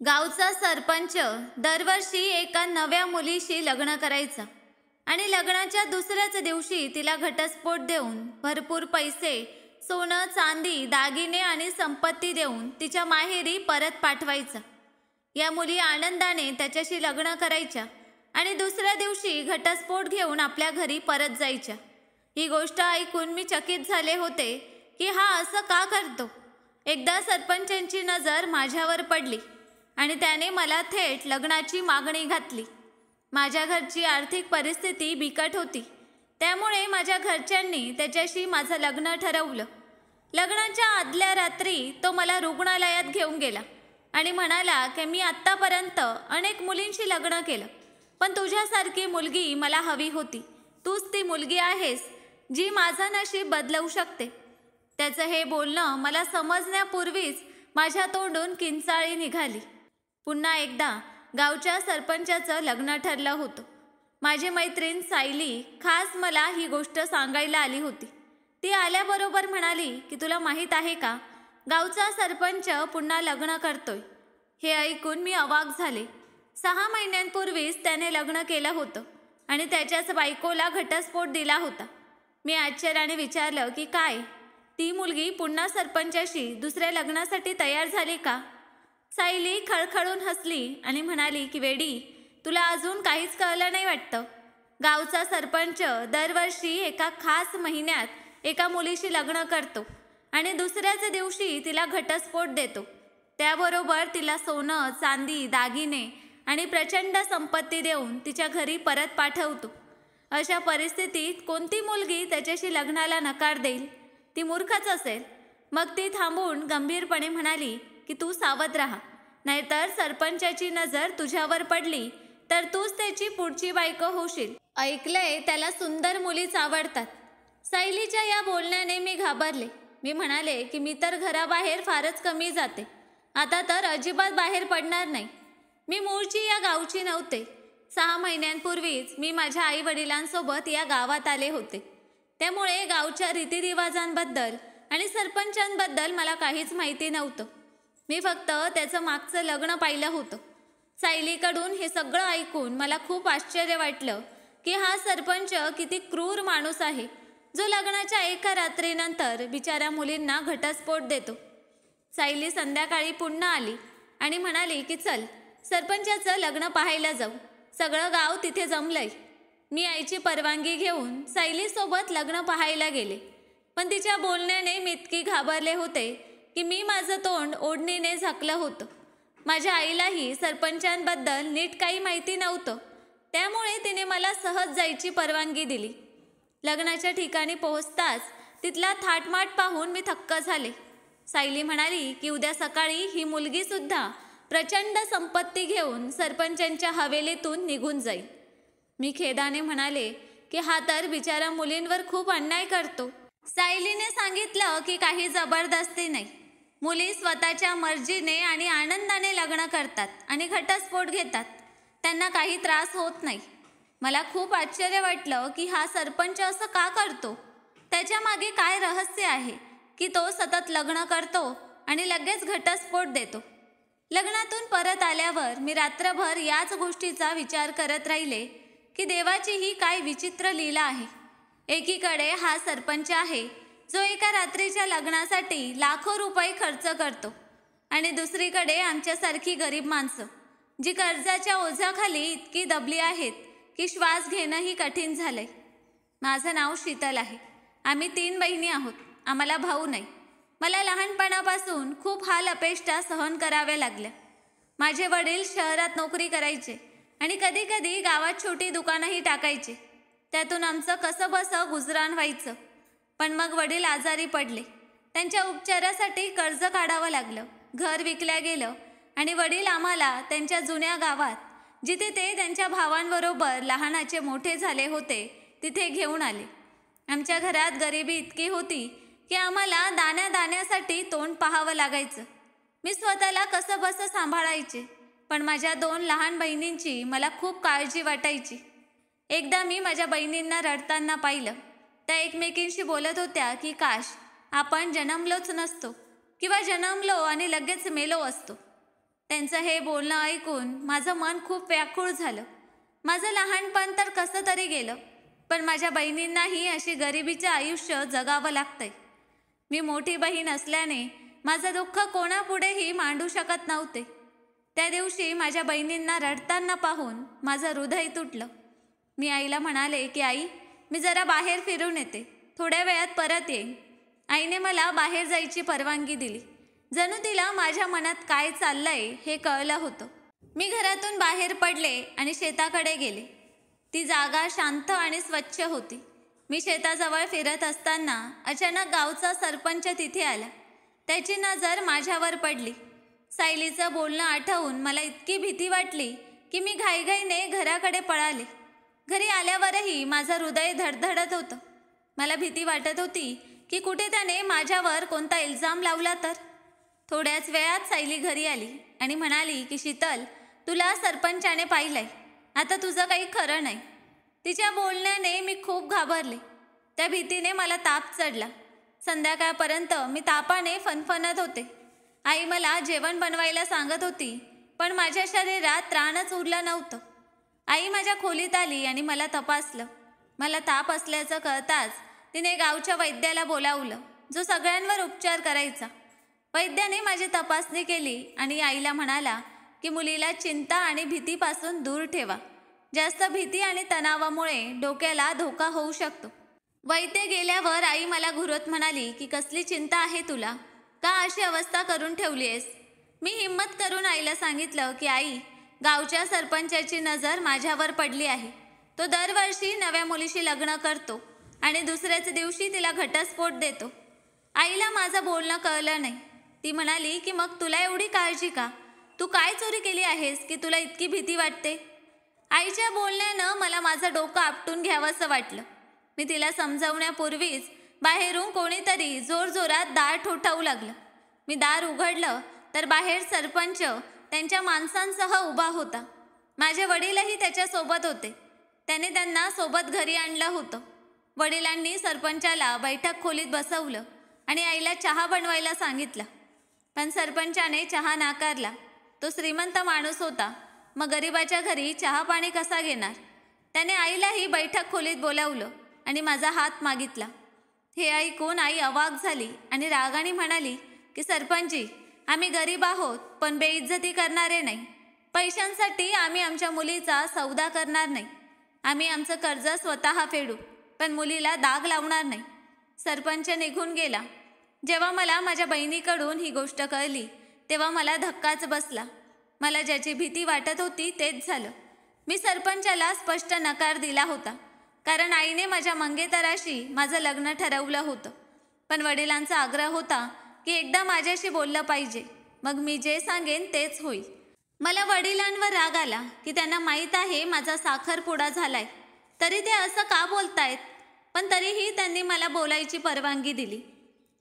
गावचा सरपंच दरवर्षी एका नव्या मुलीशी लग्न करायचा आणि लग्नाच्या दुसऱ्याच दिवशी तिला घटस्फोट देऊन भरपूर पैसे, सोनं, चांदी, दागिने आणि संपत्ती देऊन तिच्या माहेरी परत पाठवायचा। या मुली आनंदाने त्याच्याशी लग्न करायच्या आणि दुसऱ्या दिवशी घटस्फोट घेऊन आपल्या घरी परत जायच्या। ही गोष्ट ऐकून मी चकित झाले होते की हा असं का करतो। एकदा सरपंचांची नजर माझ्यावर पडली आणि त्याने मला थेट लग्नाची मागणी घातली। माझ्या घरची आर्थिक परिस्थिती बिकट होती, त्यामुळे माझ्या घरच्यांनी त्याच्याशी माझं लग्न ठरवलं। लग्नाच्या आदल्या रात्री तो मला रुग्णालयात घेऊन गेला आणि म्हणाला की मी आत्तापर्यंत अनेक मुलींशी लग्न केलं, पण तुझ्यासारखी मुलगी मला हवी होती। तूच ती मुलगी आहेस जी माझं नशीब बदलवू शकते। त्याचं हे बोलणं मला समजण्यापूर्वीच माझ्या तोंडून किंचाळी निघाली। पुन्हा एकदा गावच्या सरपंचाचं लग्न ठरलं होतं। माझी मैत्रीण सायली खास मला ही गोष्ट सांगायला आली होती। ती आल्याबरोबर म्हणाली की तुला माहीत आहे का, गावचा सरपंच पुन्हा लग्न करतोय। हे ऐकून मी अवाक झाले। 6 महिन्यांपूर्वीच त्याने लग्न केलं होतं आणि त्याच्याच बायकोला घटस्फोट दिला होता। मी आश्चर्याने विचारलं की काय, ती मुलगी पुन्हा सरपंचाशी दुसऱ्या लग्नासाठी तयार झाली का? सायली खळखळून हसली आणि म्हणाली की वेडी, तुला अजून काहीच कळलं नाही वाटतं। गावचा सरपंच दरवर्षी एका खास महिन्यात एका मुलीशी लग्न करतो आणि दुसऱ्याच दिवशी तिला घटस्फोट देतो। त्याबरोबर तिला सोनं, चांदी, दागिने आणि प्रचंड संपत्ती देऊन तिच्या घरी परत पाठवतो। अशा परिस्थितीत कोणती मुलगी त्याच्याशी लग्नाला नकार देईल? ती मूर्खच असेल। मग ती थांबून गंभीरपणे म्हणाली की तू सावध राहा, नाहीतर सरपंचाची नजर तुझ्यावर पडली तर तूच त्याची पुढची बायको होशील। ऐकलंय त्याला सुंदर मुलीच आवडतात। सायलीच्या या बोलण्याने मी घाबरले। मी म्हणाले की मी तर घराबाहेर फारच कमी जाते, आता तर अजिबात बाहेर पडणार नाही। मी मूळची या गावची नव्हते। 6 महिन्यांपूर्वीच मी माझ्या आई वडिलांसोबत या गावात आले होते, त्यामुळे गावच्या रीतिरिवाजांबद्दल आणि सरपंचांबद्दल मला काहीच माहिती नव्हतं। मी फक्त त्याचं मागचं लग्न पाहिलं होतं। सायलीकडून हे सगळं ऐकून मला खूप आश्चर्य वाटलं की हा सरपंच किती क्रूर माणूस आहे, जो लग्नाच्या एका रात्रीनंतर बिचाऱ्या मुलींना घटस्फोट देतो। सायली संध्याकाळी पुन्हा आली आणि म्हणाली की चल, सरपंचाचं लग्न पाहायला जाऊ। सगळं गाव तिथे जमलंय। मी आईची परवानगी घेऊन सायलीसोबत लग्न पाहायला गेले, पण तिच्या बोलण्याने मी इतकी घाबरले होते की मी माझं तोंड ओढणीने झाकलं होतं। माझ्या आईलाही सरपंचांबद्दल नीट काही माहिती नव्हतं, त्यामुळे तिने मला सहज जायची परवानगी दिली। लग्नाच्या ठिकाणी पोहोचताच तिथला थाटमाट पाहून मी थक्क झाले। सायली म्हणाली की उद्या सकाळी ही मुलगीसुद्धा प्रचंड संपत्ती घेऊन सरपंचांच्या हवेलीतून निघून जाईल। मी खेदाने म्हणाले की हा तर बिचारा मुलींवर खूप अन्याय करतो। सायलीने सांगितलं की काही जबरदस्ती नाही, मुली स्वतःच्या मर्जीने आणि आनंदाने लग्न करतात आणि घटस्फोट घेतात, त्यांना काही त्रास होत नाही। मला खूप आश्चर्य वाटलं की हा सरपंच असं का करतो, त्याच्या मागे काय रहस्य आहे की तो सतत लग्न करतो आणि लगेच घटस्फोट देतो। लग्नातून परत आल्यावर मी रात्रभर याच गोष्टीचा विचार करत राहिले की देवाची ही काय विचित्र लीला आहे। एकीकडे हा सरपंच आहे जो एका रात्रीच्या लग्नासाठी लाखो रुपये खर्च करतो आणि दुसरीकडे आमच्यासारखी गरीब माणसं जी कर्जाच्या ओझ्याखाली इतकी दबली आहेत की श्वास घेणंही कठीण झालंय। माझं नाव शीतल आहे। आम्ही 3 बहिणी आहोत, आम्हाला भाऊ नाही। मला लहानपणापासून खूप हाल अपेष्टा सहन कराव्या लागल्या। माझे वडील शहरात नोकरी करायचे आणि कधी कधी गावात छोटी दुकानंही टाकायचे, त्यातून आमचं कसंबसं गुजराण व्हायचं। पण मग वडील आजारी पडले, त्यांच्या उपचारासाठी कर्ज काढावं लागलं, घर विकल्या गेलं आणि वडील आम्हाला त्यांच्या जुन्या गावात, जिथे ते त्यांच्या भावांबरोबर लहानाचे मोठे झाले होते, तिथे घेऊन आले। आमच्या घरात गरिबी इतकी होती की आम्हाला दाण्या दाण्यासाठी तोंड पाहावं लागायचं। मी स्वतःला कसंबसं सांभाळायचे, पण माझ्या 2 लहान बहिणींची मला खूप काळजी वाटायची। एकदा मी माझ्या बहिणींना रडताना पाहिलं। त्या एकमेकींशी बोलत होत्या की काश आपण जन्मलोच नसतो किंवा जन्मलो आणि लगेच मेलो असतो। त्यांचं हे बोलणं ऐकून माझं मन खूप व्याकुळ झालं. माझं लहानपण तर कसं तरी गेलं, पण माझ्या बहिणींनाही अशी गरिबीचं आयुष्य जगावं लागतंय. मी मोठी बहीण असल्याने माझं दुःख कोणापुढेही मांडू शकत नव्हते. त्या दिवशी माझ्या बहिणींना रडताना पाहून माझं हृदय तुटलं. मी आईला म्हणाले की आई, मी जरा बाहेर फिरून येते, थोड्या वेळात परत येईन. आईने मला बाहेर जायची परवानगी दिली. जणू तिला माझ्या मनात काय चाललंय हे कळलं होतं. मी घरातून बाहेर पडले आणि शेताकडे गेले. ती जागा शांत आणि स्वच्छ होती. मी शेताजवळ फिरत असताना अचानक गावचा सरपंच तिथे आला. त्याची नजर माझ्यावर पडली. सायलीचं बोलणं आठवून मला इतकी भीती वाटली की मी घाईघाईने घराकडे पळाले. घरी आल्यावरही माझं हृदय धडधडत होतं. मला भीती वाटत होती की कुठे त्याने माझ्यावर कोणता इल्जाम लावला तर. थोड्याच वेळात सायली घरी आली आणि म्हणाली की शीतल, तुला सरपंचाने पाहिलंय, आता तुझं काही खरं नाही. तिच्या बोलण्याने मी खूप घाबरले. त्या भीतीने मला ताप चढला. संध्याकाळपर्यंत मी तापाने फणफणत होते. आई मला जेवण बनवायला सांगत होती, पण माझ्या शरीरात त्राणच उरलं नव्हतं. आई माझ्या खोलीत आली आणि मला तपासलं. मला ताप असल्याचं कळताच तिने गावच्या वैद्याला बोलावलं, जो सगळ्यांवर उपचार करायचा. वैद्याने माझी तपासणी केली आणि आईला म्हणाला की मुलीला चिंता आणि भीतीपासून दूर ठेवा. जास्त भीती आणि तणावामुळे डोक्याला धोका होऊ शकतो. वैद्य गेल्यावर आई मला घुरत म्हणाली की कसली चिंता आहे तुला, का अशी अवस्था करून ठेवली आहेस. मी हिम्मत करून आईला सांगितलं की आई, गावच्या सरपंचाची नजर माझ्यावर पडली आहे. तो दरवर्षी नव्या मुलीशी लग्न करतो आणि दुसऱ्याच दिवशी तिला घटस्फोट देतो. आईला माझं बोलणं कळलं नाही. ती म्हणाली की मग तुला एवढी काळजी का, तू काय चोरी केली आहेस की तुला इतकी भीती वाटते. आईच्या बोलण्यानं मला माझं डोकं आपटून घ्यावंसं वाटलं. मी तिला समजावण्यापूर्वीच बाहेरून कोणीतरी जोरजोरात दार ठोठावू लागलं. मी दार उघडलं तर बाहेर सरपंच त्यांच्या माणसांसह उभा होता. माझे वडीलही त्याच्यासोबत होते. त्याने त्यांना सोबत घरी आणलं होतं. वडिलांनी सरपंचाला बैठक खोलीत बसवलं आणि आईला चहा बनवायला सांगितलं. पण सरपंचाने चहा नाकारला. तो श्रीमंत माणूस होता, मग गरिबाच्या घरी चहा पाणी कसा घेणार. त्याने आईलाही बैठक खोलीत बोलावलं आणि माझा हात मागितला. हे ऐकून आई अवाक झाली आणि रागाने म्हणाली की सरपंचजी, आम्ही गरीब आहोत पण बेइज्जती करणारे नाही. पैशांसाठी आम्ही आमच्या मुलीचा सौदा करणार नाही. आम्ही आमचं कर्ज स्वतः फेडू, पण मुलीला दाग लावणार नाही. सरपंच निघून गेला. जेव्हा मला माझ्या बहिणीकडून ही गोष्ट कळली तेव्हा मला धक्काच बसला. मला ज्याची भीती वाटत होती तेच झालं. मी सरपंचाला स्पष्ट नकार दिला होता, कारण आईने माझ्या मंगेतराशी माझं लग्न ठरवलं होतं. पण वडिलांचा आग्रह होता की एकदा माझ्याशी बोललं पाहिजे, मग मी जे सांगेन तेच होईल. मला वडिलांवर राग आला की त्यांना माहीत आहे माझा साखरपुडा झालाय, तरी ते असं का बोलतायत. पण तरीही त्यांनी मला बोलायची परवानगी दिली.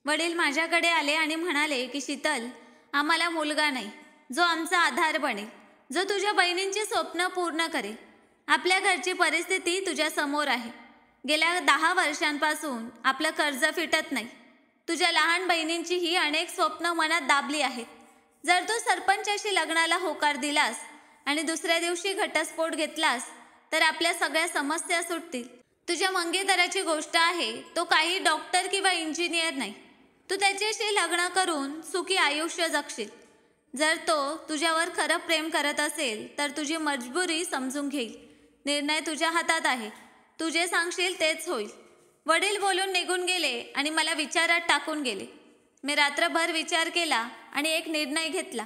वडील माझ्याकडे आले आणि म्हणाले की शीतल, आम्हाला मुलगा नाही जो आमचा आधार बनेल, जो तुझ्या बहिणींची स्वप्न पूर्ण करेल. आपल्या घरची परिस्थिती तुझ्या समोर आहे. गेल्या 10 वर्षांपासून आपलं कर्ज फिटत नाही. तुझ्या लहान बहिणींचीही अनेक स्वप्न मनात दाबली आहेत. जर तू सरपंचाशी लग्नाला होकार दिलास आणि दुसऱ्या दिवशी घटस्फोट घेतलास तर आपल्या सगळ्या समस्या सुटतील. तुझ्या मंगेतराची गोष्ट आहे, तो काही डॉक्टर किंवा इंजिनियर नाही. तू त्याच्याशी लग्न करून सुखी आयुष्य जगशील. जर तो तुझ्यावर खरं प्रेम करत असेल तर तुझी मजबुरी समजून घेईल. निर्णय तुझ्या हातात आहे. तू जे सांगशील तेच होईल. वडील बोलून निघून गेले आणि मला विचारात टाकून गेले. मी रात्रभर विचार केला आणि एक निर्णय घेतला.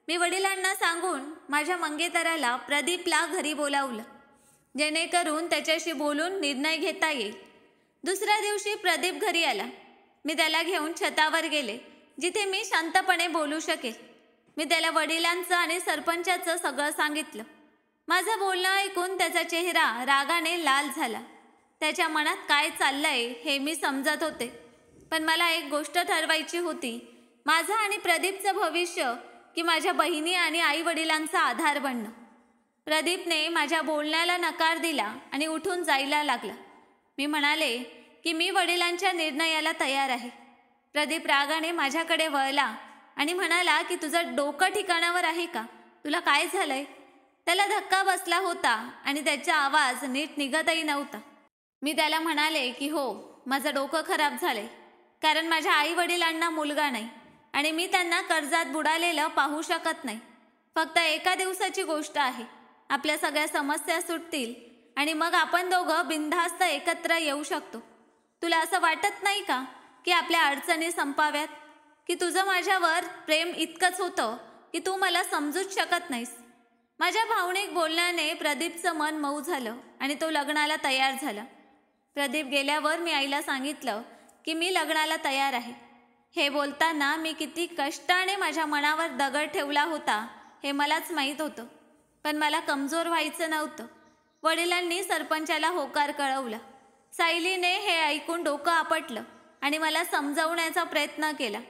मी वडिलांना सांगून माझ्या मंगेतराला प्रदीपला घरी बोलावलं, जेणेकरून त्याच्याशी बोलून निर्णय घेता येईल. दुसऱ्या दिवशी प्रदीप घरी आला. मी त्याला घेऊन छतावर गेले, जिथे मी शांतपणे बोलू शकेल. मी त्याला वडिलांचं आणि सरपंचाचं सगळं सांगितलं. माझं बोलणं ऐकून त्याचा चेहरा रागाने लाल झाला. त्याच्या मनात काय चाललंय हे मी समजत होते. पण मला एक गोष्ट ठरवायची होती, माझं आणि प्रदीपचं भविष्य की माझ्या बहिणी आणि आई वडिलांचा आधार बनणं. प्रदीपने माझ्या बोलण्याला नकार दिला आणि उठून जायला लागला. मी म्हणाले की मी वडिलांच्या निर्णयाला तयार आहे. प्रदीप रागाने माझ्याकडे वळला आणि म्हणाला की तुझं डोकं ठिकाणावर आहे का? तुला काय झालंय? त्याला धक्का बसला होता आणि त्याचा आवाज नीट निघतही नव्हता. मी त्याला म्हणाले की हो, माझं डोकं खराब झालंय, कारण माझ्या आई वडिलांना मुलगा नाही आणि मी त्यांना कर्जात बुडालेलं पाहू शकत नाही. फक्त एका दिवसाची गोष्ट आहे. आपल्या सगळ्या समस्या सुटतील आणि मग आपण दोघं बिनधास्त एकत्र येऊ शकतो. तुला असं वाटत नाही का की आपल्या अडचणी संपाव्यात? की तुझं माझ्यावर प्रेम इतकंच होतं की तू मला समजूच शकत नाहीस? माझ्या भावनिक बोलण्याने प्रदीपचं मन मऊ झालं आणि तो लग्नाला तयार झाला. प्रदीप गेल्यावर मी आईला सांगितलं की मी लग्नाला तयार आहे. हे बोलताना मी किती कष्टाने माझ्या मनावर दगड ठेवला होता हे मलाच माहीत होतं. पण मला कमजोर व्हायचं नव्हतं. वडिलांनी सरपंचाला होकार कळवला. सायलीने हे ऐकून डोकं आपटलं आणि मला समजावण्याचा प्रयत्न केला.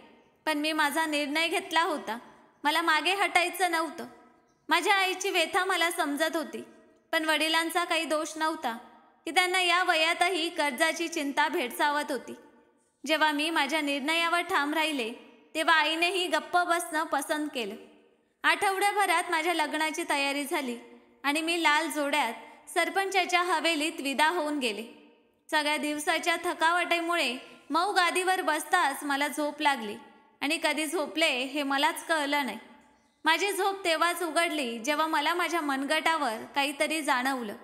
पण मी माझा निर्णय घेतला होता. मला मागे हटायचं नव्हतं. माझ्या आईची व्यथा मला समजत होती, पण वडिलांचा काही दोष नव्हता की त्यांना या वयातही कर्जाची चिंता भेडसावत होती. जेव्हा मी माझ्या निर्णयावर ठाम राहिले तेव्हा आईनेही गप्प बसणं पसंत केलं. आठवड्याभरात माझ्या लग्नाची तयारी झाली आणि मी लाल जोड्यात सरपंचाच्या हवेलीत विदा होऊन गेले. सगळ्या दिवसाच्या थकावटीमुळे मऊ गादीवर बसताच मला झोप लागली आणि कधी झोपले हे मलाच कळलं नाही. माझी झोप तेव्हाच उघडली जेव्हा मला माझ्या मनगटावर काहीतरी जाणवलं.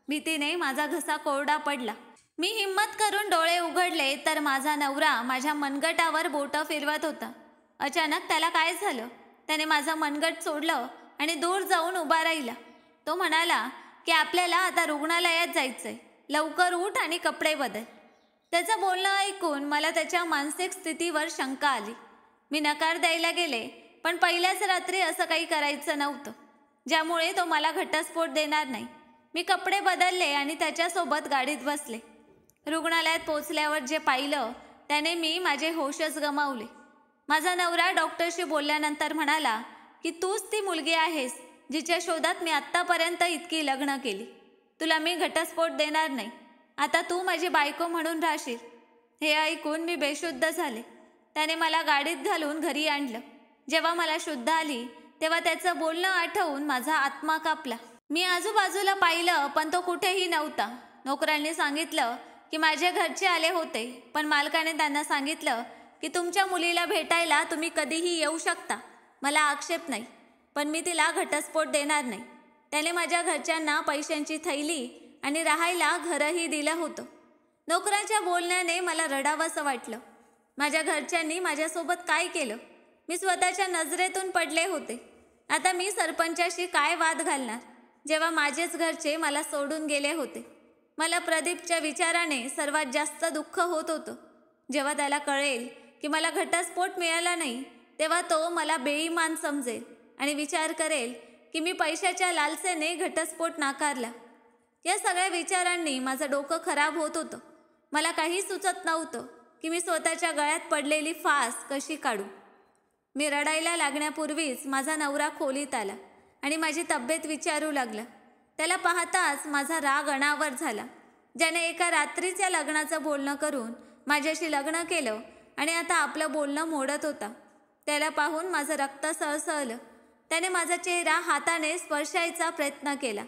भीतीने माझा घसा कोरडा पडला. मी हिम्मत करून डोळे उघडले तर माझा नवरा माझ्या मनगटावर बोटं फिरवत होता. अचानक त्याला काय झालं? त्याने माझं मनगट सोडलं आणि दूर जाऊन उभा राहिला. तो म्हणाला की आपल्याला आता रुग्णालयात जायचंय, लवकर उठ आणि कपडे बदल. त्याचं बोलणं ऐकून मला त्याच्या मानसिक स्थितीवर शंका आली. मी नकार द्यायला गेले, पण पहिल्याच रात्री असं काही करायचं नव्हतं ज्यामुळे तो मला घटस्फोट देणार नाही. मी कपडे बदलले आणि त्याच्यासोबत गाडीत बसले. रुग्णालयात पोचल्यावर जे पाहिलं त्याने मी माझे होशच गमावले. माझा नवरा डॉक्टरशी बोलल्यानंतर म्हणाला की तूच ती मुलगी आहेस जिच्या शोधात मी आत्तापर्यंत इतकी लग्न केली. तुला मी घटस्फोट देणार नाही. आता तू माझी बायको म्हणून राहशील. हे ऐकून मी बेशुद्ध झाले. त्याने मला गाडीत घालून घरी आणलं. जेव्हा मला शुद्ध आली तेव्हा त्याचं बोलणं आठवून माझा आत्मा कापला. मी आजूबाजूला पाहिलं पण तो कुठेही नव्हता. नोकरांनी सांगितलं की माझे घरचे आले होते, पण मालकाने त्यांना सांगितलं की तुमच्या मुलीला भेटायला तुम्ही कधीही येऊ शकता, मला आक्षेप नाही, पण मी तिला घटस्फोट देणार नाही. त्याने माझ्या घरच्यांना पैशांची थैली आणि राहायला घरही दिलं होतं. नोकरांच्या बोलण्याने मला रडावंसं वाटलं. माझ्या घरच्यांनी माझ्यासोबत काय केलं? मी स्वतःच्या नजरेतून पडले होते. आता मी सरपंचाशी काय वाद घालणार जेव्हा माझेच घरचे मला सोडून गेले होते? मला प्रदीपच्या विचाराने सर्वात जास्त दुःख होत होतं. जेव्हा त्याला कळेल की मला घटस्फोट मिळाला नाही तेव्हा तो मला बेईमान समजेल आणि विचार करेल की मी पैशाच्या लालसेने घटस्फोट नाकारला. या सगळ्या विचारांनी माझं डोकं खराब होत होतं. मला काही सुचत नव्हतं की मी स्वतःच्या गळ्यात पडलेली फास कशी काढू. मी रडायला लागण्यापूर्वीच माझा नवरा खोलीत आला आणि माझी तब्येत विचारू लागला. त्याला पाहताच माझा राग अनावर झाला. ज्याने एका रात्रीच्या लग्नाचं बोलणं करून माझ्याशी लग्न केलं आणि आता आपलं बोलणं मोडत होता, त्याला पाहून माझं रक्त सळसळलं. त्याने माझा चेहरा हाताने स्पर्शायचा प्रयत्न केला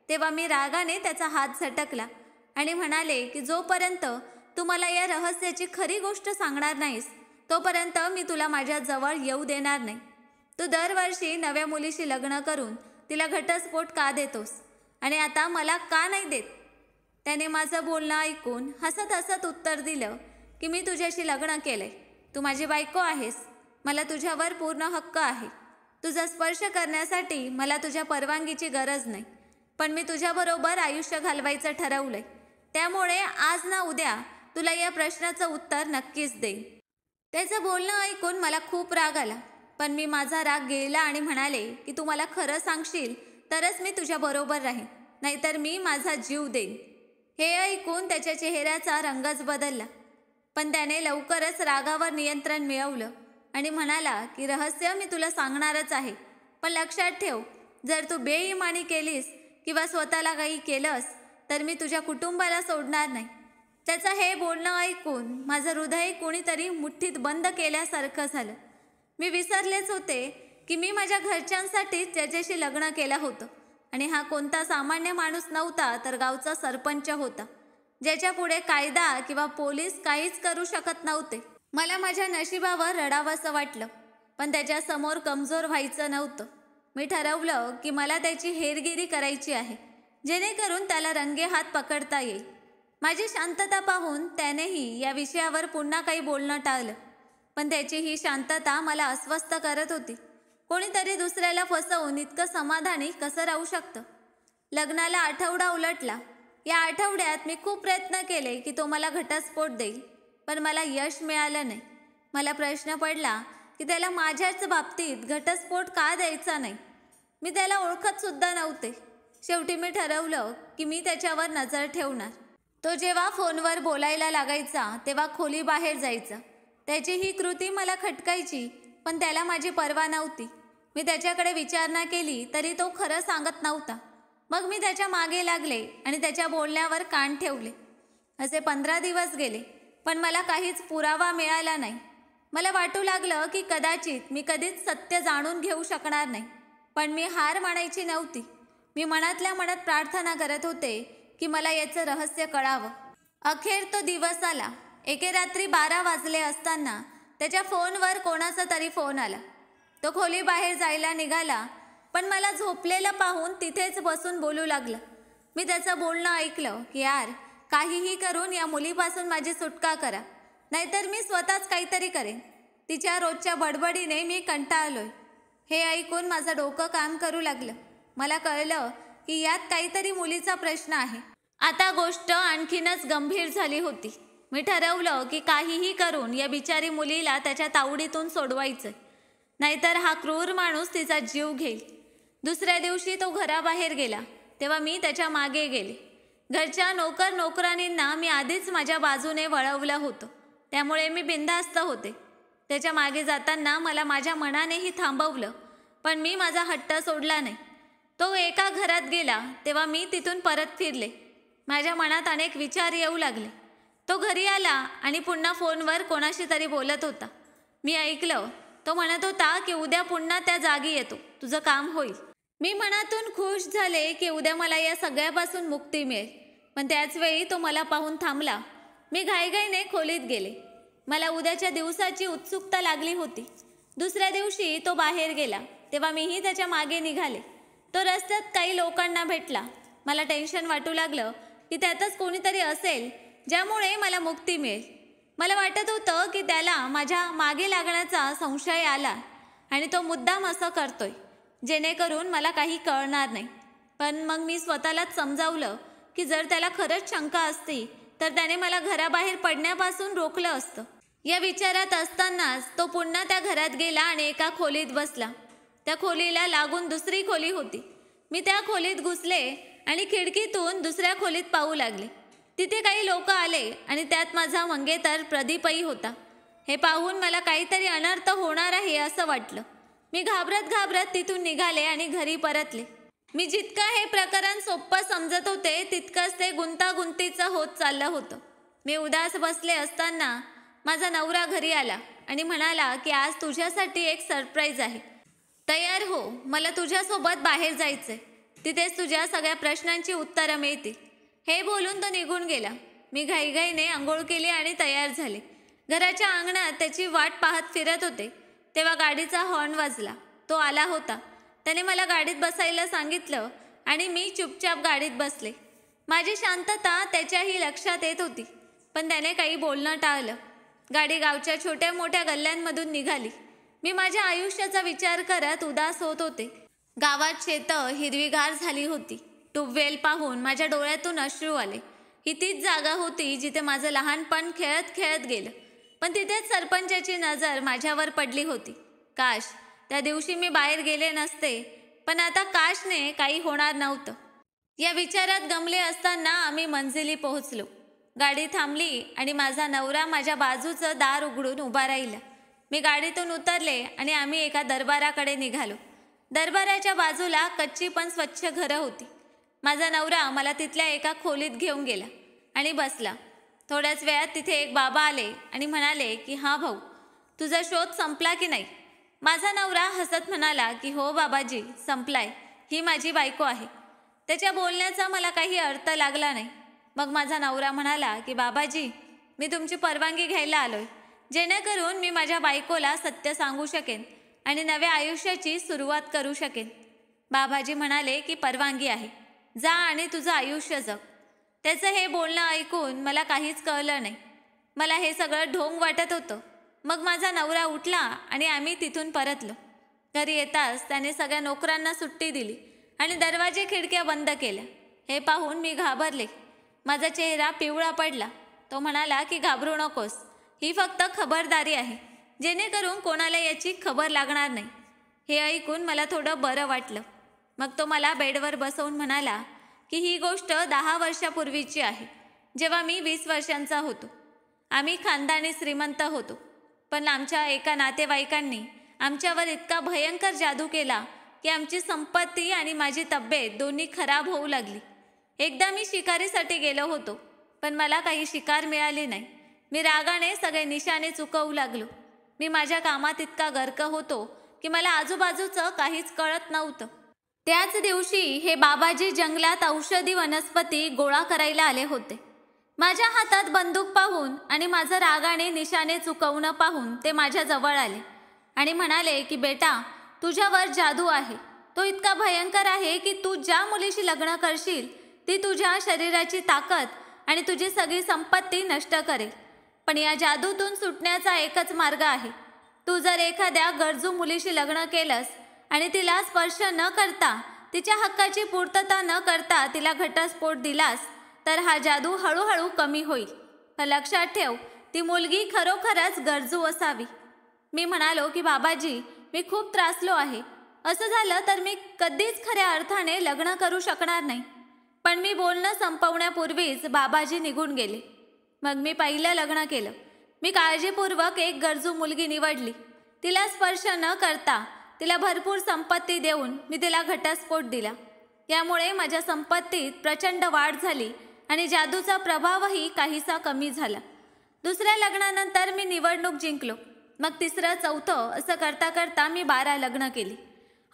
तेव्हा मी रागाने त्याचा हात झटकला आणि म्हणाले की जोपर्यंत तू मला या रहस्याची खरी गोष्ट सांगणार नाहीस तोपर्यंत मी तुला माझ्या जवळ येऊ देणार नाही. तू दरवर्षी नव्या मुलीशी लग्न करून तिला घटस्फोट का देतोस आणि आता मला का नाही देत? त्याने माझं बोलणं ऐकून हसत हसत उत्तर दिलं की मी तुझ्याशी लग्न केलंय, तू माझी बायको आहेस, मला तुझ्यावर पूर्ण हक्क आहे. तुझा स्पर्श करण्यासाठी मला तुझ्या परवानगीची गरज नाही, पण मी तुझ्याबरोबर आयुष्य घालवायचं ठरवलंय. त्यामुळे आज ना उद्या तुला या प्रश्नाचं उत्तर नक्कीच देईन. त्याचं बोलणं ऐकून मला खूप राग आला, पण मी माझा राग गिळला आणि म्हणाले की तू मला खरं सांगशील तरच मी तुझ्याबरोबर राहीन, नाहीतर मी माझा जीव देईन. हे ऐकून त्याच्या चेहऱ्याचा रंगच बदलला, पण त्याने लवकरच रागावर नियंत्रण मिळवलं आणि म्हणाला की रहस्य मी तुला सांगणारच आहे, पण लक्षात ठेव, जर तू बेईमानी केलीस किंवा स्वतःला काही केलंस तर मी तुझ्या कुटुंबाला सोडणार नाही. त्याचं हे बोलणं ऐकून माझं हृदय कोणीतरी मुठ्ठीत बंद केल्यासारखं झालं. मी विसरलेच होते की मी माझ्या घरच्यांसाठीच त्याच्याशी लग्न केलं होतं आणि हा कोणता सामान्य माणूस नव्हता, तर गावचा सरपंच होता, ज्याच्या पुढे कायदा किंवा पोलीस काहीच करू शकत नव्हते. मला माझ्या नशिबावर रडावंसं वाटलं, पण त्याच्यासमोर कमजोर व्हायचं नव्हतं. मी ठरवलं की मला त्याची हेरगिरी करायची आहे, जेणेकरून त्याला रंगेहात पकडता येईल. माझी शांतता पाहून त्यानेही या विषयावर पुन्हा काही बोलणं टाळलं, पण त्याची ही शांतता मला अस्वस्थ करत होती. कोणीतरी दुसऱ्याला फसवून इतकं समाधानी कसं राहू शकतं? लग्नाला आठवडा उलटला. या आठवड्यात मी खूप प्रयत्न केले की तो मला घटस्फोट देईल, पण मला यश मिळालं नाही. मला प्रश्न पडला की त्याला माझ्याच बाबतीत घटस्फोट का द्यायचा नाही? मी त्याला ओळखत सुद्धा नव्हते. शेवटी मी ठरवलं की मी त्याच्यावर नजर ठेवणार. तो जेव्हा फोनवर बोलायला लागायचा तेव्हा खोलीबाहेर जायचा. त्याची ही कृती मला खटकायची, पण त्याला माझी पर्वा नव्हती. मी त्याच्याकडे विचारणा केली तरी तो खरं सांगत नव्हता. मग मी त्याच्या मागे लागले आणि त्याच्या बोलण्यावर कान ठेवले. असे 15 दिवस गेले, पण मला काहीच पुरावा मिळाला नाही. मला वाटू लागलं की कदाचित मी कधीच सत्य जाणून घेऊ शकणार नाही, पण मी हार मानायची नव्हती. मी मनातल्या मनात प्रार्थना करत होते की मला याचं रहस्य कळावं. अखेर तो दिवस आला. एके रात्री 12 वाजले असताना त्याच्या फोनवर कोणाचा तरी फोन आला. तो खोलीबाहेर जायला निघाला, पण मला झोपलेलं पाहून तिथेच बसून बोलू लागलं. मी त्याचं बोलणं ऐकलं की यार, काहीही करून या मुलीपासून माझी सुटका करा, नाहीतर मी स्वतःच काहीतरी करेन. तिच्या रोजच्या बडबडीने मी कंटाळलोय. हे ऐकून माझं डोकं काम करू लागलं. मला कळलं की यात काहीतरी मुलीचा प्रश्न आहे. आता गोष्ट आणखीनच गंभीर झाली होती. मी ठरवलं की काहीही करून या बिचारी मुलीला त्याच्या तावडीतून सोडवायचं, नाहीतर हा क्रूर माणूस तिचा जीव घेईल. दुसऱ्या दिवशी तो घराबाहेर गेला तेव्हा मी त्याच्या मागे गेले. घरच्या नोकर नोकरानींना मी आधीच माझ्या बाजूने वळवलं होतं, त्यामुळे मी बिनधास्त होते. त्याच्या मागे जाताना मला माझ्या मनानेही थांबवलं, पण मी माझा हट्ट सोडला नाही. तो एका घरात गेला तेव्हा मी तिथून परत फिरले. माझ्या मनात अनेक विचार येऊ लागले. तो घरी आला आणि पुन्हा फोनवर कोणाशी तरी बोलत होता. मी ऐकलं. तो म्हणत होता की उद्या पुन्हा त्या जागी येतो, तुझं काम होईल. मी मनातून खुश झाले की उद्या मला या सगळ्यापासून मुक्ती मिळेल, पण त्याच वेळी तो मला पाहून थांबला. मी घाईघाईने खोलीत गेले. मला उद्याच्या दिवसाची उत्सुकता लागली होती. दुसऱ्या दिवशी तो बाहेर गेला तेव्हा मीही त्याच्या मागे निघाले. तो रस्त्यात काही लोकांना भेटला. मला टेन्शन वाटू लागलं की त्यातच कोणीतरी असेल ज्यामुळे मला मुक्ती मिळेल. मला वाटत होतं की त्याला माझ्या मागे लागण्याचा संशय आला आणि तो मुद्दाम असं करतोय जेणेकरून मला काही कळणार नाही. पण मग मी स्वतःलाच समजावलं की जर त्याला खरंच शंका असती तर त्याने मला घराबाहेर पडण्यापासून रोखलं असतं. या विचारात असतानाच तो पुन्हा त्या घरात गेला आणि एका खोलीत बसला. त्या खोलीला लागून दुसरी खोली होती. मी त्या खोलीत घुसले आणि खिडकीतून दुसऱ्या खोलीत पाहू लागले. तिथे काही लोक आले आणि त्यात माझा मंगेतर प्रदीपही होता. हे पाहून मला काहीतरी अनर्थ होणार आहे असं वाटलं. मी घाबरत घाबरत तिथून निघाले आणि घरी परतले. मी जितकं हे प्रकरण सोपं समजत होते तितकंच ते गुंतागुंतीचं होत चाललं होतं. मी उदास बसले असताना माझा नवरा घरी आला आणि म्हणाला की आज तुझ्यासाठी एक सरप्राईज आहे, तयार हो, मला तुझ्यासोबत बाहेर जायचंय, तिथेच तुझ्या सगळ्या प्रश्नांची उत्तरं मिळतील. हे बोलून तो निघून गेला. मी घाईघाईने आंघोळ केली आणि तयार झाले. घराच्या अंगणात त्याची वाट पाहत फिरत होते तेव्हा गाडीचा हॉर्न वाजला. तो आला होता. त्याने मला गाडीत बसायला सांगितलं आणि मी चुपचाप गाडीत बसले. माझी शांतता त्याच्याही लक्षात येत होती, पण त्याने काही बोलणं टाळलं. गाडी गावच्या छोट्या मोठ्या गल्ल्यांमधून निघाली. मी माझ्या आयुष्याचा विचार करत उदास होत होते. गावात शेतं हिरवीगार झाली होती. ट्यूबवेल पाहून माझ्या डोळ्यातून अश्रू आले. ही तीच जागा होती जिथे माझं लहानपण खेळत खेळत गेलं, पण तिथेच सरपंचाची नजर माझ्यावर पडली होती. काश त्या दिवशी मी बाहेर गेले नसते, पण आता काशने काही होणार नव्हतं. या विचारात गमले असताना आम्ही मंजिली पोहोचलो. गाडी थांबली आणि माझा नवरा माझ्या बाजूचं दार उघडून उभा राहिला. मी गाडीतून उतरले आणि आम्ही एका दरबाराकडे निघालो. दरबाराच्या बाजूला कच्ची पण स्वच्छ घरं होती. माझा नवरा मला तिथल्या एका खोलीत घेऊन गेला आणि बसला. थोड्याच वेळात तिथे एक बाबा आले आणि म्हणाले की हा भाऊ, तुझा शोध संपला की नाही? माझा नवरा हसत म्हणाला की हो बाबाजी, संपलाय, ही माझी बायको आहे. त्याच्या बोलण्याचा मला काही अर्थ लागला नाही. मग माझा नवरा म्हणाला की बाबाजी, मी तुमची परवानगी घ्यायला आलोय, जेणेकरून मी माझ्या बायकोला सत्य सांगू शकेन आणि नव्या आयुष्याची सुरुवात करू शकेन. बाबाजी म्हणाले की परवानगी आहे, जा आणि तुझं आयुष्य जग. त्याचं हे बोलणं ऐकून मला काहीच कळलं नाही. मला हे सगळं ढोंग वाटत होतं. मग माझा नवरा उठला आणि आम्ही तिथून परतलो. घरी येताच त्याने सगळ्या नोकरांना सुट्टी दिली आणि दरवाजे खिडक्या बंद केल्या. हे पाहून मी घाबरले. माझा चेहरा पिवळा पडला. तो म्हणाला की घाबरू नकोस, ही फक्त खबरदारी आहे, जेणेकरून कोणाला याची खबर लागणार नाही. हे ऐकून मला थोडं बरं वाटलं. मग तो मला बेडवर बसवून म्हणाला की ही गोष्ट 10 वर्षापूर्वीची आहे, जेव्हा मी 20 वर्षांचा होतो. आम्ही खानदानी श्रीमंत होतो, पण आमच्या एका नातेवाईकांनी आमच्यावर इतका भयंकर जादू केला की आमची संपत्ती आणि माझी तब्येत दोन्ही खराब होऊ लागली. एकदा मी शिकारीसाठी गेलो होतो, पण मला काही शिकार मिळाली नाही. मी रागाने सगळे निशाणे चुकवू लागलो. मी माझ्या कामात इतका गर्क होतो की मला आजूबाजूचं काहीच कळत नव्हतं. त्याच दिवशी हे बाबाजी जंगलात औषधी वनस्पती गोळा करायला आले होते. माझ्या हातात बंदूक पाहून आणि माझं रागाने निशाणे चुकवणं पाहून ते माझ्या जवळ आले आणि म्हणाले की बेटा, तुझ्यावर जादू आहे. तो इतका भयंकर आहे की तू ज्या मुलीशी लग्न करशील ती तुझ्या शरीराची ताकद आणि तुझी सगळी संपत्ती नष्ट करेल. पण या जादूतून सुटण्याचा एकच मार्ग आहे. तू जर एखाद्या गरजू मुलीशी लग्न केलंस आणि तिला स्पर्श न करता, तिच्या हक्काची पूर्तता न करता तिला घटस्फोट दिलास, तर हा जादू हळूहळू कमी होईल. पण लक्षात ठेव, ती मुलगी खरोखरच गरजू असावी. मी म्हणालो की बाबाजी, मी खूप त्रासलो आहे. असं झालं तर मी कधीच खऱ्या अर्थाने लग्न करू शकणार नाही. पण मी बोलणं संपवण्यापूर्वीच बाबाजी निघून गेले. मग मी पहिलं लग्न केलं. मी काळजीपूर्वक एक गरजू मुलगी निवडली. तिला स्पर्श न करता, तिला भरपूर संपत्ती देऊन मी तिला घटस्फोट दिला. यामुळे माझ्या संपत्तीत प्रचंड वाढ झाली आणि जादूचा प्रभावही काहीसा कमी झाला. दुसऱ्या लग्नानंतर मी निवडणूक जिंकलो. मग तिसरं, चौथं असं करता करता मी 12 लग्न केली.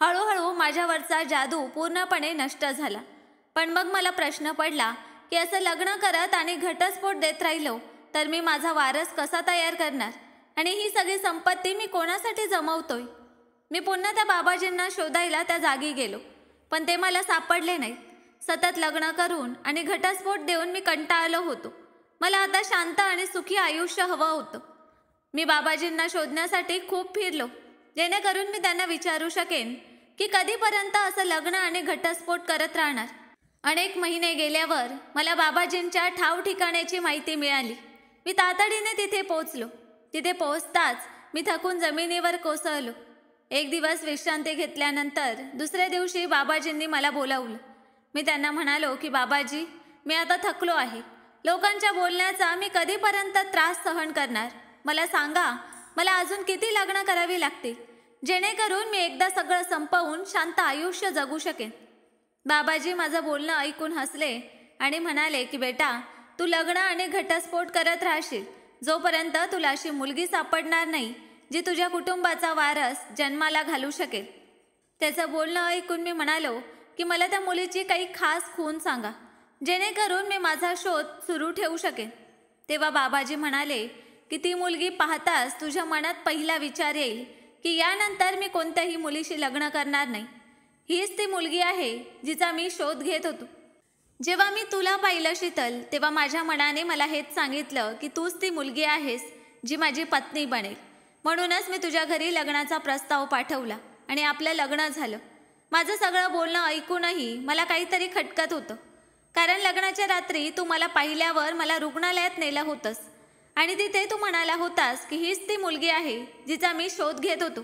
हळूहळू माझ्यावरचा जादू पूर्णपणे नष्ट झाला. पण मग मला प्रश्न पडला की असं लग्न करत आणि घटस्फोट देत राहिलो तर मी माझा वारस कसा तयार करणार आणि ही सगळी संपत्ती मी कोणासाठी जमवतोय. मी पुन्हा त्या बाबाजींना शोधायला त्या जागी गेलो, पण ते मला सापडले नाहीत. सतत लग्न करून आणि घटस्फोट देऊन मी कंटाळलो होतो. मला आता शांत आणि सुखी आयुष्य हवं होतं. मी बाबाजींना शोधण्यासाठी खूप फिरलो, जेणेकरून मी त्यांना विचारू शकेन की कधीपर्यंत असं लग्न आणि घटस्फोट करत राहणार. अनेक महिने गेल्यावर मला बाबाजींच्या ठाव ठिकाण्याची माहिती मिळाली. मी तातडीने तिथे पोहोचलो. तिथे पोहोचताच मी थकून जमिनीवर कोसळलो. एक दिवस विश्रांती घेतल्यानंतर दुसऱ्या दिवशी बाबाजींनी मला बोलावलं. मी त्यांना म्हणालो की बाबाजी, मी आता थकलो आहे. लोकांच्या बोलण्याचा मी कधीपर्यंत त्रास सहन करणार. मला सांगा, मला अजून किती लग्न करावी लागतील, जेणेकरून मी एकदा सगळं संपवून शांत आयुष्य जगू शकेन. बाबाजी माझं बोलणं ऐकून हसले आणि म्हणाले की बेटा, तू लग्न आणि घटस्फोट करत राहशील जोपर्यंत तुला अशी मुलगी सापडणार नाही जी तुझ्या कुटुंबाचा वारस जन्माला घालू शकेल. त्याचं बोलणं ऐकून मी म्हणालो की मला त्या मुलीची काही खास खूण सांगा, जेणेकरून मी माझा शोध सुरू ठेवू शकेन. तेव्हा बाबाजी म्हणाले की ती मुलगी पाहताच तुझ्या मनात पहिला विचार येईल की यानंतर मी कोणत्याही मुलीशी लग्न करणार नाही. हीच ती मुलगी आहे जिचा मी शोध घेत होतो. जेव्हा मी तुला पाहिलं शीतल, तेव्हा माझ्या मनाने मला हेच सांगितलं की तूच ती मुलगी आहेस जी माझी पत्नी बनेल. म्हणूनच मी तुझ्या घरी लग्नाचा प्रस्ताव पाठवला आणि आपलं लग्न झालं. माझं सगळं बोलणं ऐकूनही मला काहीतरी खटकत होतं, कारण लग्नाच्या रात्री तू मला पाहिल्यावर मला रुग्णालयात नेलं होतंस आणि तिथे तू म्हणाला होतास की हीच ती मुलगी आहे जिचा मी शोध घेत होतो.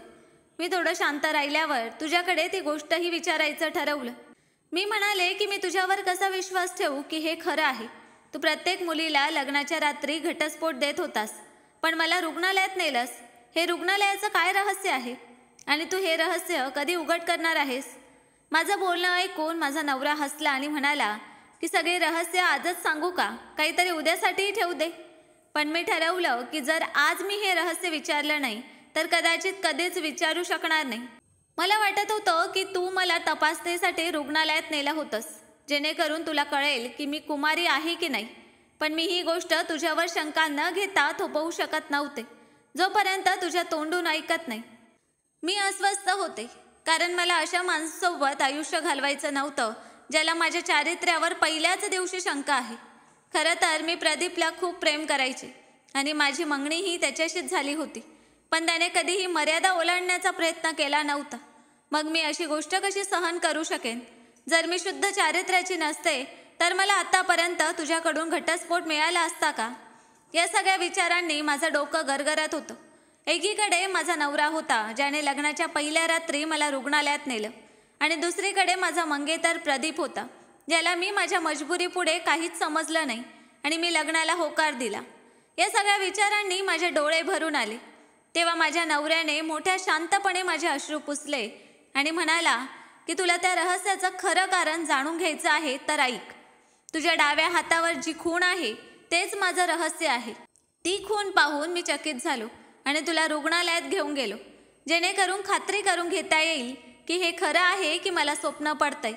मी थोडं शांत राहिल्यावर तुझ्याकडे ती गोष्टही विचारायचं ठरवलं. मी म्हणाले की मी तुझ्यावर कसा विश्वास ठेवू की हे खरं आहे. तू प्रत्येक मुलीला लग्नाच्या रात्री घटस्फोट देत होतास, पण मला रुग्णालयात नेलंस. हे रुग्णालयाचं काय रहस्य आहे आणि तू हे रहस्य कधी उघड करणार आहेस? माझं बोलणं ऐकून माझा नवरा हसला आणि म्हणाला की सगळे रहस्य आजच सांगू का, काहीतरी उद्यासाठीही ठेवू दे. पण मी ठरवलं की जर आज मी हे रहस्य विचारलं नाही तर कदाचित कधीच विचारू शकणार नाही. मला वाटत होतं की तू मला तपासणीसाठी रुग्णालयात नेलं होतंस, जेणेकरून तुला कळेल की मी कुमारी आहे की नाही. पण मी ही गोष्ट तुझ्यावर शंका न घेता थोपवू शकत नव्हते, जोपर्यंत तुझ्या तोंडून ऐकत नाही. मी अस्वस्थ होते, कारण मला अशा माणसासोबत आयुष्य घालवायचं नव्हतं ज्याला माझ्या चारित्र्यावर पहिल्याच दिवशी शंका आहे. खरं तर मी प्रदीपला खूप प्रेम करायचे आणि माझी मंगणीही त्याच्याशीच झाली होती, पण त्याने कधीही मर्यादा ओलांडण्याचा प्रयत्न केला नव्हता. मग मी अशी गोष्ट कशी सहन करू शकेन? जर मी शुद्ध चारित्र्याची नसते तर मला आतापर्यंत तुझ्याकडून घटस्फोट मिळाला असता का? या सगळ्या विचारांनी माझं डोकं गरगरत होतं. एकीकडे माझा नवरा होता, ज्याने लग्नाच्या पहिल्या रात्री मला रुग्णालयात नेलं, आणि दुसरीकडे माझा मंगेतर प्रदीप होता, ज्याला मी माझ्या मजबुरीपुढे काहीच समजलं नाही आणि मी लग्नाला होकार दिला. या सगळ्या विचारांनी माझे डोळे भरून आले. तेव्हा माझ्या नवऱ्याने मोठ्या शांतपणे माझे अश्रू पुसले आणि म्हणाला की तुला त्या रहस्याचं खरं कारण जाणून घ्यायचं आहे तर ऐक. तुझ्या डाव्या हातावर जी खूण आहे तेच माझं रहस्य आहे. ती खूण पाहून मी चकित झालो आणि तुला रुग्णालयात घेऊन गेलो, जेणेकरून खात्री करून घेता येईल की हे खरं आहे की मला स्वप्न पडतंय.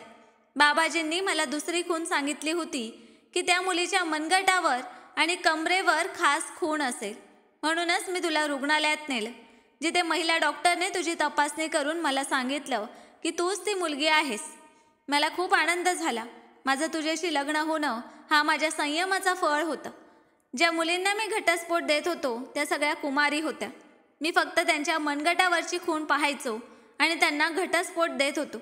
बाबाजींनी मला दुसरी खूण सांगितली होती की त्या मुलीच्या मनगटावर आणि कमरेवर खास खूण असेल. म्हणूनच मी तुला रुग्णालयात नेलं, जिथे महिला डॉक्टरने तुझी तपासणी करून मला सांगितलं की तूच ती मुलगी आहेस. मला खूप आनंद झाला. माझं तुझ्याशी लग्न होणं हा माझ्या संयमाचा फळ होता. ज्या मुलींना मी घटस्फोट देत होतो त्या सगळ्या कुमारी होत्या. मी फक्त त्यांच्या मनगटावरची खूण पाहायचो आणि त्यांना घटस्फोट देत होतो.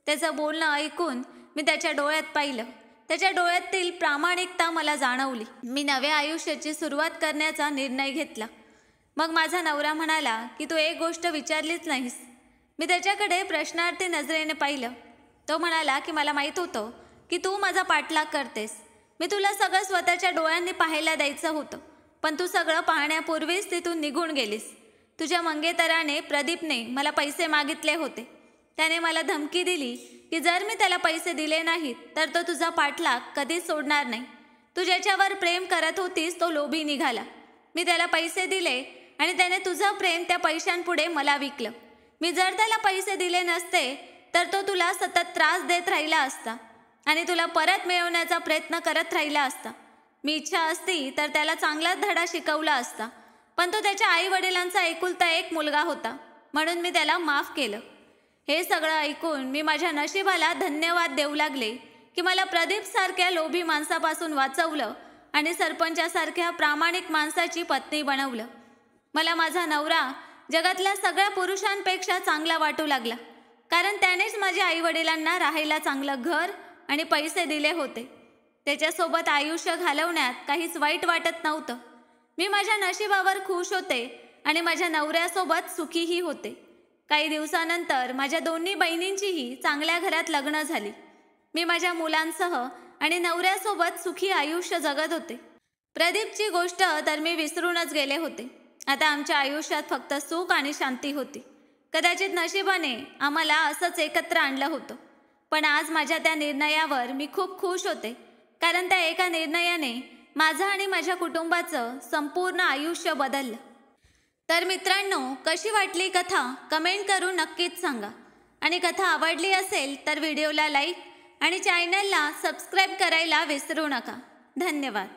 त्याचं बोलणं ऐकून मी त्याच्या डोळ्यात पाहिलं. त्याच्या डोळ्यातील प्रामाणिकता मला जाणवली. मी नव्या आयुष्याची सुरुवात करण्याचा निर्णय घेतला. मग माझा नवरा म्हणाला की तू एक गोष्ट विचारलीच नाहीस. मी त्याच्याकडे प्रश्नार्थी नजरेने पाहिलं. तो म्हणाला की मला माहीत होतं की तू माझा पाठलाग करतेस. मी तुला सगळं स्वतःच्या डोळ्यांनी पाहायला द्यायचं होतं, पण तू सगळं पाहण्यापूर्वीच तिथून निघून गेलीस. तुझ्या मंगेतराने प्रदीपने मला पैसे मागितले होते. त्याने मला धमकी दिली की जर मी त्याला पैसे दिले नाहीत तर तो तुझा पाठलाग कधीच सोडणार नाही. तू ज्याच्यावर प्रेम करत होतीस तो लोभी निघाला. मी त्याला पैसे दिले आणि त्याने तुझं प्रेम त्या पैशांपुढे मला विकलं. मी जर त्याला पैसे दिले नसते तर तो तुला सतत त्रास देत राहिला असता आणि तुला परत मिळवण्याचा प्रयत्न करत राहिला असता. मी इच्छा असती तर त्याला चांगलाच धडा शिकवला असता, पण तो त्याच्या आई वडिलांचा एकुलता एक मुलगा होता, म्हणून मी त्याला माफ केलं. हे सगळं ऐकून मी माझ्या नशिबाला धन्यवाद देऊ लागले की मला प्रदीपसारख्या लोभी माणसापासून वाचवलं आणि सरपंचासारख्या प्रामाणिक माणसाची पत्नी बनवलं. मला माझा नवरा जगातल्या सगळ्या पुरुषांपेक्षा चांगला वाटू लागला, कारण त्यानेच माझ्या आईवडिलांना राहायला चांगलं घर आणि पैसे दिले होते. त्याच्यासोबत आयुष्य घालवण्यात काहीच वाईट वाटत नव्हतं. मी माझ्या नशिबावर खुश होते आणि माझ्या नवऱ्यासोबत सुखीही होते. काही दिवसानंतर माझ्या दोन्ही बहिणींचीही चांगल्या घरात लग्न झाली. मी माझ्या मुलांसह आणि नवऱ्यासोबत सुखी आयुष्य जगत होते. प्रदीपची गोष्ट तर मी विसरूनच गेले होते. आता आमच्या आयुष्यात फक्त सुख आणि शांती होती. कदाचित नशिबाने आम्हाला असंच एकत्र आणलं होतं. पण आज माझ्या त्या निर्णयावर मी खूप खुश होते, कारण त्या एका निर्णयाने माझं आणि माझ्या कुटुंबाचं संपूर्ण आयुष्य बदललं. तर मित्रांनो, कशी वाटली कथा कमेंट करून नक्कीच सांगा. आणि कथा आवडली असेल तर व्हिडिओला लाईक आणि चॅनलला सबस्क्राईब करायला विसरू नका. धन्यवाद.